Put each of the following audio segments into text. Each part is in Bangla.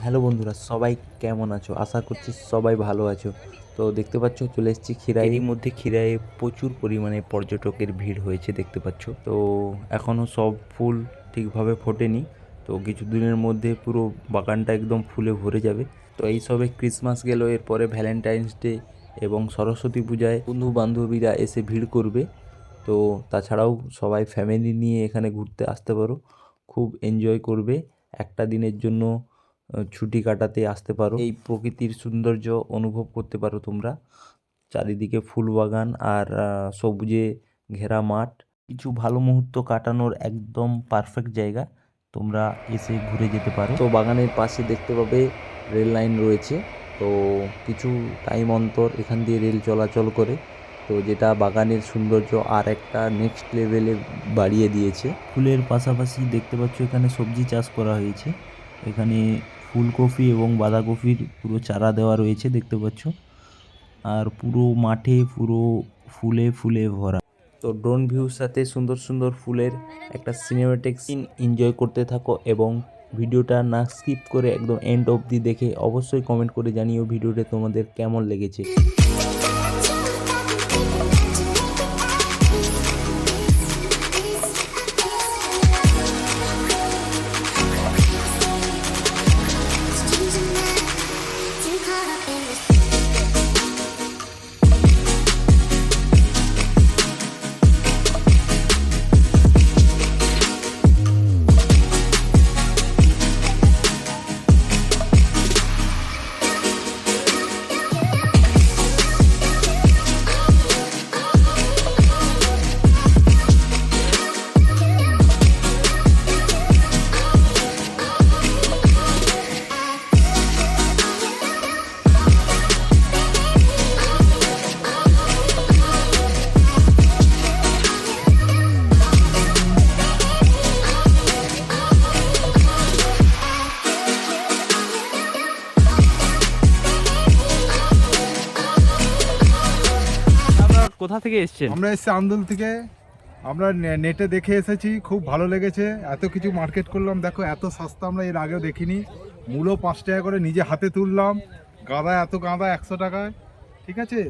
হ্যালো বন্ধুরা, সবাই কেমন আছো? আশা করছি সবাই ভালো আছো। তো দেখতে পাচ্ছ চলে এসেছি খিরাই। এর মধ্যে খিরাইয়ে প্রচুর পরিমাণে পর্যটকের ভিড় হয়েছে দেখতে পাচ্ছ। তো এখনও সব ফুল ঠিকভাবে ফোটেনি, তো কিছুদিনের মধ্যে পুরো বাগানটা একদম ফুলে ভরে যাবে। তো এই সবে ক্রিসমাস গেল, এরপরে ভ্যালেন্টাইন্স ডে এবং সরস্বতী পূজায় বন্ধু বান্ধবীরা এসে ভিড় করবে। তো তাছাড়াও সবাই ফ্যামিলি নিয়ে এখানে ঘুরতে আসতে পারো, খুব এনজয় করবে। একটা দিনের জন্য ছুটি কাটাতে আসতে পারো, এই প্রকৃতির সৌন্দর্য অনুভব করতে পারো তোমরা। চারিদিকে ফুল বাগান আর সবুজে ঘেরা মাঠ, কিছু ভালো মুহূর্ত কাটানোর একদম পারফেক্ট জায়গা। তোমরা এসে ঘুরে যেতে পারো। তো বাগানের পাশে দেখতে পাবে রেল লাইন রয়েছে, তো কিছু টাইম অন্তর এখান দিয়ে রেল চলাচল করে, তো যেটা বাগানের সৌন্দর্য আর একটা নেক্সট লেভেলে বাড়িয়ে দিয়েছে। ফুলের পাশাপাশি দেখতে পাচ্ছ এখানে সবজি চাষ করা হয়েছে। এখানে ফুলকপি এবং বাঁধাকপির পুরো চারা দেওয়া রয়েছে দেখতে পাচ্ছ, আর পুরো মাঠে পুরো ফুলে ফুলে ভরা। তো ড্রোন ভিউর সাথে সুন্দর সুন্দর ফুলের একটা সিনেমেটিক সিন এনজয় করতে থাকো, এবং ভিডিওটা না স্কিপ করে একদম এন্ড অবধি দেখে অবশ্যই কমেন্ট করে জানিও ভিডিওটা তোমাদের কেমন লেগেছে। কোথা থেকে এসেছেন? আমরা এসেছি আন্দুল থেকে। আমরা নেটে দেখে এসেছি, খুব ভালো লেগেছে। এত কিছু মার্কেট করলাম, দেখো এত সস্তা আমরা এর আগেও দেখিনি। মূলো 5 টাকা করে নিজে হাতে তুললাম। গাঁদা, এত গাঁদা 100 টাকায়, ঠিক আছে।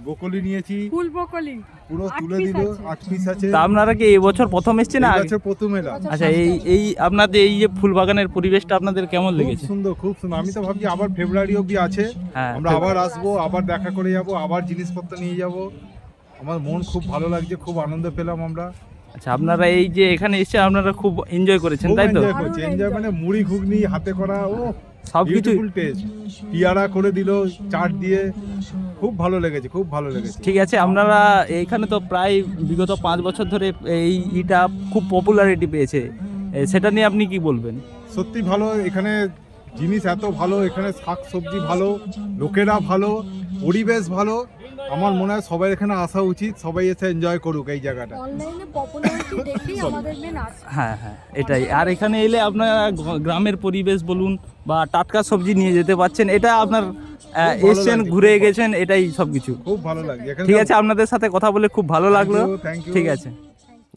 ব্রোকলি নিয়েছি, ফুল ব্রোকলি পুরো তুলে দিল। 8 পিস আছে। তা আপনারা কি এই বছর প্রথম এসেছেন না? আছে প্রথম এলাম। আচ্ছা, এই আপনাদের এই যে ফুল বাগানের পরিবেশটা আপনাদের কেমন খুব লেগেছে? সুন্দর, খুব সুন্দর। আমি তো ভাবছি আবার ফেব্রুয়ারি অবধি আছে, হ্যাঁ, আমরা আবার আসবো, আবার দেখা করে যাব, আবার জিনিসপত্র নিয়ে যাব। আমার মন খুব ভালো লাগছে, খুব আনন্দ পেলাম আমরা। আচ্ছা, আপনারা এই যে এখানে এসেছেন আপনারা খুব এনজয় করেছেন, তাই তো? এনজয় মানে মুড়ি ঘুগনি হাতে করা, ও সবকিছু টেস্ট। পিয়ারা করে দিল চাট দিয়ে, খুব ভালো লেগেছে, খুব ভালো লেগেছে। ঠিক আছে। আপনারা এখানে তো প্রায় বিগত 5 বছর ধরে এইটা খুব পপুলারিটি পেয়েছে, সেটা নিয়ে আপনি কি বলবেন? সত্যি ভালো, এখানে জিনিস এত ভালো, এখানে শাক সবজি ভালো, লোকেরা ভালো, পরিবেশ ভালো। আমার মনে হয় সবাই এখানে আসা উচিত, সবাই এসে এনজয় করুক এই জায়গাটা। অনলাইনে পপুলারিটি দেখেই আমাদের মেন আসে। হ্যাঁ হ্যাঁ, এটাই। আর এখানে এলে আপনারা গ্রামের পরিবেশ বলুন বা টাটকা সবজি নিয়ে যেতে পারছেন, এটা আপনার এসছেন, ঘুরে গেছেন, এটাই সবকিছু। খুব ভালো লাগছে। ঠিক আছে, আপনাদের সাথে কথা বলে খুব ভালো লাগলো। Thank you. ঠিক আছে।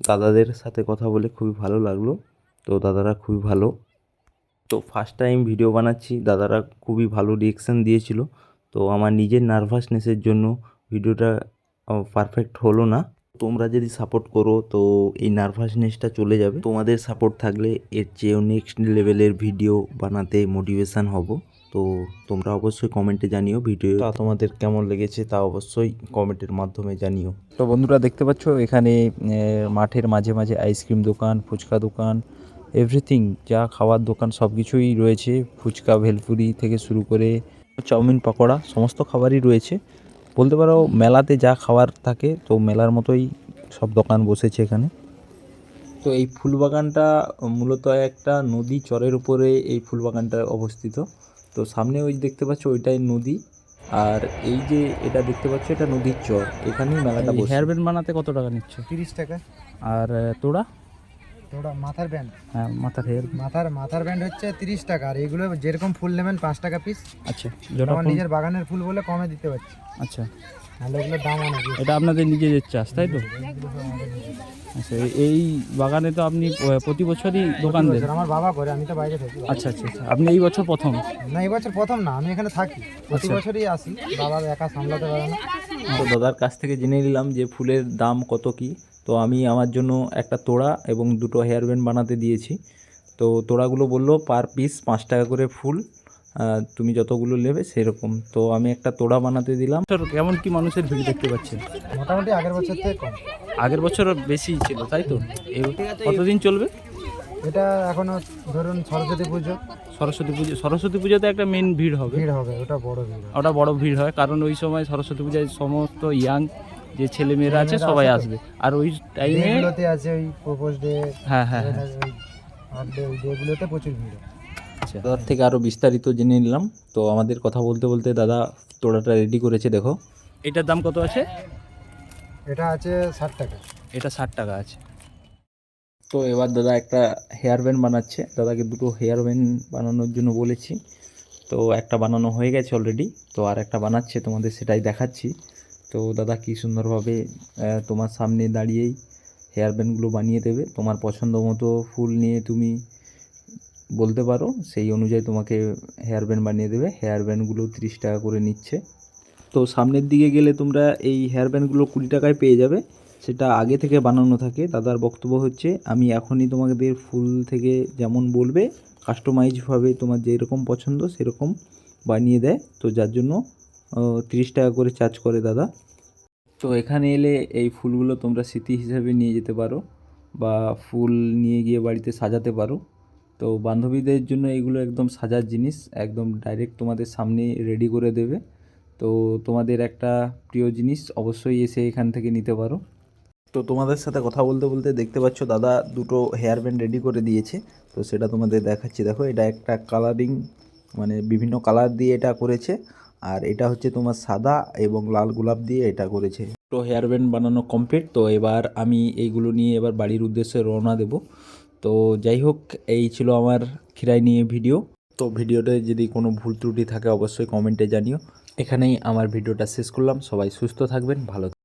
দাদাদের সাথে কথা বলে খুবই ভালো লাগলো। তো দাদারা খুবই ভালো। তো ফার্স্ট টাইম ভিডিও বানাচ্ছি, দাদারা খুবই ভালো রিয়েকশান দিয়েছিল। তো আমার নিজের নার্ভাসনেসের জন্য ভিডিওটা পারফেক্ট হলো না। তোমরা যদি সাপোর্ট করো তো এই নার্ভাসনেসটা চলে যাবে। তোমাদের সাপোর্ট থাকলে এর চেয়েও নেক্সট লেভেলের ভিডিও বানাতে মোটিভেশান হব। তো তোমরা অবশ্যই কমেন্টে জানিও ভিডিওটা তোমাদের কেমন লেগেছে, তা অবশ্যই কমেন্টের মাধ্যমে জানিও। তো বন্ধুরা দেখতে পাচ্ছ এখানে মাঠের মাঝে মাঝে আইসক্রিম দোকান, ফুচকা দোকান, এভরিথিং যা খাওয়ার দোকান সব কিছুই রয়েছে। ফুচকা, ভেলপুরি থেকে শুরু করে চাউমিন, পকোড়া সমস্ত খাবারই রয়েছে। বলতে পারো মেলাতে যা খাবার থাকে, তো মেলার মতোই সব দোকান বসেছে এখানে। তো এই ফুলবাগানটা মূলত একটা নদী চরের উপরে এই ফুলবাগানটা অবস্থিত। তো সামনে ওই দেখতে পাচ্ছ ওইটাই নদী, আর এই যে এটা দেখতে পাচ্ছ এটা নদীর চর, এখানেই মেলাটা বসে। হেয়ার ব্যান্ড বানাতে কত টাকা নিচ্ছে? 30 টাকা। আর তোড়া? তোড়া মাথার ব্যান্ড, হ্যাঁ, মাথার হেয়ার। মাথার ব্যান্ড হচ্ছে 30 টাকা। আর এগুলো যেরকম ফুল নেবেন 5 টাকা পিস। আচ্ছা, আমার নিজের বাগানের ফুল বলে কমে দিতে পারছি। আচ্ছা, নাহলে এগুলোর দাম অনেক। এটা আপনাদের নিজেদের চাষ, তাই তো? আচ্ছা, এই বাগানে তো আপনি প্রতি বছরই দোকান দেন? আমার বাবা করে, আমি তো বাইরে থাকি। আচ্ছা আচ্ছা আচ্ছা, আপনি এই বছর প্রথম? না, এই বছর প্রথম না, আমি এখানে থাকি, প্রতি বছরই আসি, বাবা একা সামলাতে পারে না। তো দাদার কাছ থেকে জেনে নিলাম যে ফুলের দাম কত কি। তো আমি আমার জন্য একটা তোড়া এবং দুটো হেয়ার ব্যান্ড বানাতে দিয়েছি। তো তোড়াগুলো বললো পার পিস 5 টাকা করে ফুল, তুমি যতগুলো নেবে সেরকম। তো আমি একটা তোড়া বানাতে দিলাম। বছর কেমন কি মানুষের ভিড় দেখতে পাচ্ছেন? মোটামুটি আগের বছর থেকে কম। আগের বছর বেশি ছিল তাই তো? এই কতদিন চলবে? এটা এখনো ধরুন সরস্বতী পুজো, সরস্বতী পুজোতে একটা মেন ভিড় হবে। ভিড় হবে, ওটা বড় ভিড় হবে। ওটা বড় ভিড় হয়, কারণ ওই সময় সরস্বতী পূজায় সমস্ত ইয়াং যে ছেলেমেয়েরা আছে সবাই আসবে, আর ওই টাইমে ডেগুলোতে আছে ওই প্রপোজ ডে, হ্যাঁ হ্যাঁ হ্যাঁ। ওই ডেগুলোতে প্রচুর ভিড় হয়। আচ্ছা, দাদার থেকে আরও বিস্তারিত জেনে নিলাম। তো আমাদের কথা বলতে বলতে দাদা তোড়াটা রেডি করেছে, দেখো। এটার দাম কত আছে? এটা আছে 60 টাকা। এটা 60 টাকা আছে। তো এবার দাদা একটা হেয়ার ব্যান্ড বানাচ্ছে। দাদাকে দুটো হেয়ার ব্যান্ড বানানোর জন্য বলেছি। তো একটা বানানো হয়ে গেছে অলরেডি, তো আর একটা বানাচ্ছে, তোমাদের সেটাই দেখাচ্ছি। তো দাদা কি সুন্দরভাবে তোমার সামনে দাঁড়িয়েই হেয়ার ব্যান্ডগুলো বানিয়ে দেবে। তোমার পছন্দ মতো ফুল নিয়ে তুমি বলতে পারো, সেই অনুযায়ী তোমাকে হেয়ার ব্যান্ড বানিয়ে দেবে। হেয়ার ব্যান্ডগুলো 30 টাকা করে নিচ্ছে। তো সামনের দিকে গেলে তোমরা এই হেয়ার ব্যান্ডগুলো 20 টাকায় পেয়ে যাবে, সেটা আগে থেকে বানানো থাকে। দাদার বক্তব্য হচ্ছে আমি এখনই তোমাদের ফুল থেকে যেমন বলবে কাস্টমাইজভাবে তোমার যেরকম পছন্দ সেরকম বানিয়ে দেয়। তো যার জন্য 30 টাকা করে চার্জ করে দাদা। তো এখানে এলে এই ফুলগুলো তোমরা স্মৃতি হিসেবে নিয়ে যেতে পারো বা ফুল নিয়ে গিয়ে বাড়িতে সাজাতে পারো। তো বান্ধবীদের জন্য এগুলো একদম সাজার জিনিস, একদম ডাইরেক্ট তোমাদের সামনে রেডি করে দেবে। তো তোমাদের একটা প্রিয় জিনিস অবশ্যই এসে এখান থেকে নিতে পারো। তো তোমাদের সাথে কথা বলতে বলতে দেখতে পাচ্ছ দাদা দুটো হেয়ার ব্যান্ড রেডি করে দিয়েছে। তো সেটা তোমাদের দেখাচ্ছি, দেখো। এটা একটা কালারিং, মানে বিভিন্ন কালার দিয়ে এটা করেছে। আর এটা হচ্ছে তোমার সাদা এবং লাল গোলাপ দিয়ে এটা করেছে। তো হেয়ার ব্যান্ড বানানো কমপ্লিট। তো এবার আমি এইগুলো নিয়ে এবার বাড়ির উদ্দেশ্যে রওনা দেব। তো যাই হোক, এই ছিল আমার খিরাই নিয়ে ভিডিও। তো ভিডিওতে যদি কোনো ভুল ত্রুটি থাকে অবশ্যই কমেন্টে জানিও। এখানেই আমার ভিডিওটা শেষ করলাম। সবাই সুস্থ থাকবেন, ভালো থাকবেন।